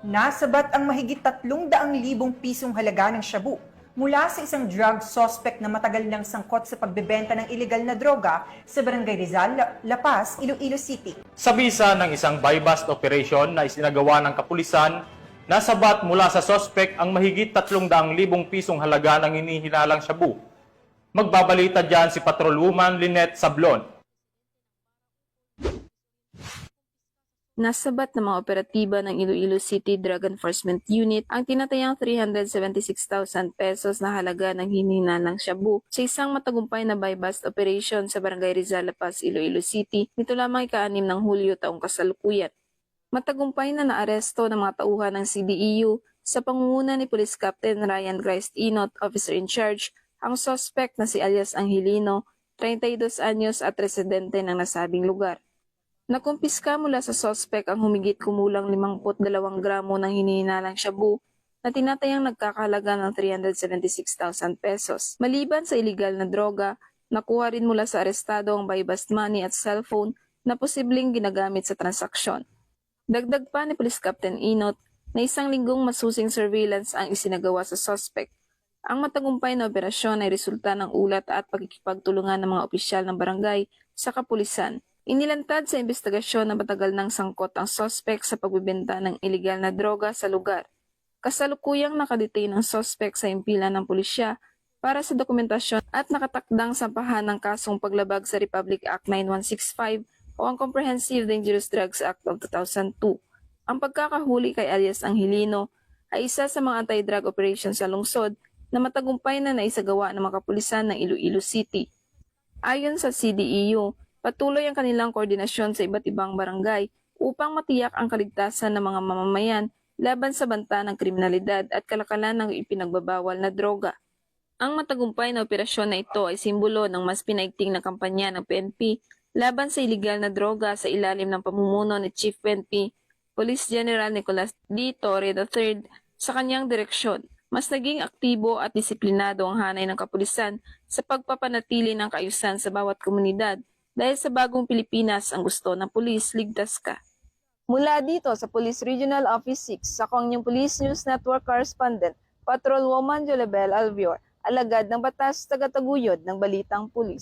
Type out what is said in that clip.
Nasabat ang mahigit 300,000 pisong halaga ng shabu mula sa isang drug suspect na matagal nang sangkot sa pagbebenta ng ilegal na droga sa Barangay Rizal, La Paz, Iloilo City. Sa bisa ng isang buy-bust operation na isinagawa ng kapulisan, nasabat mula sa sospek ang mahigit 300,000 pisong halaga ng hinihinalang shabu. Magbabalita dyan si Patrolwoman Lynette Sablon. Nasabat ng mga operatiba ng Iloilo City Drug Enforcement Unit ang tinatayang 376,000 pesos na halaga ng hinihinalang shabu sa isang matagumpay na buy-bust operation sa Barangay Rizal, La Paz, Iloilo City nito lamang ika-6 ng Hulyo taong kasalukuyan. Matagumpay na naaresto ng mga tauhan ng CDEU sa pangunguna ni Police Captain Ryan Christ Inot, Officer in Charge, ang suspect na si alias Angelino, 32 anyos at residente ng nasabing lugar. Nakumpiska mula sa sospek ang humigit kumulang 52 gramo ng hinihinalang shabu na tinatayang nagkakahalaga ng 376,000 pesos. Maliban sa iligal na droga, nakuha rin mula sa arestado ang buy-bust money at cellphone na posibleng ginagamit sa transaksyon. Dagdag pa ni Police Captain Inot na isang linggong masusing surveillance ang isinagawa sa sospek. Ang matagumpay na operasyon ay resulta ng ulat at pagkikipagtulungan ng mga opisyal ng barangay sa kapulisan. Inilantad sa investigasyon na matagal nang sangkot ang sospek sa pagbebenta ng ilegal na droga sa lugar. Kasalukuyang nakadetain ang sospek sa impilan ng pulisya para sa dokumentasyon at nakatakdang sampahan ng kasong paglabag sa Republic Act 9165 o ang Comprehensive Dangerous Drugs Act of 2002. Ang pagkakahuli kay alias Angelino ay isa sa mga anti-drug operations sa lungsod na matagumpay na naisagawa ng mga kapulisan ng Iloilo City. Ayon sa CDEU, patuloy ang kanilang koordinasyon sa iba't ibang barangay upang matiyak ang kaligtasan ng mga mamamayan laban sa banta ng kriminalidad at kalakalan ng ipinagbabawal na droga. Ang matagumpay na operasyon na ito ay simbolo ng mas pinaigting na kampanya ng PNP laban sa iligal na droga sa ilalim ng pamumuno ni Chief PNP Police General Nicolas D. Torre III sa kanyang direksyon. Mas naging aktibo at disiplinado ang hanay ng kapulisan sa pagpapanatili ng kaayusan sa bawat komunidad dahil sa bagong Pilipinas ang gusto ng pulis, ligtas ka. Mula dito sa Police Regional Office 6, ako ang inyong Police News Network Correspondent, Patrolwoman Jolabel Alvior, alagad ng batas tagataguyod ng Balitang Pulis.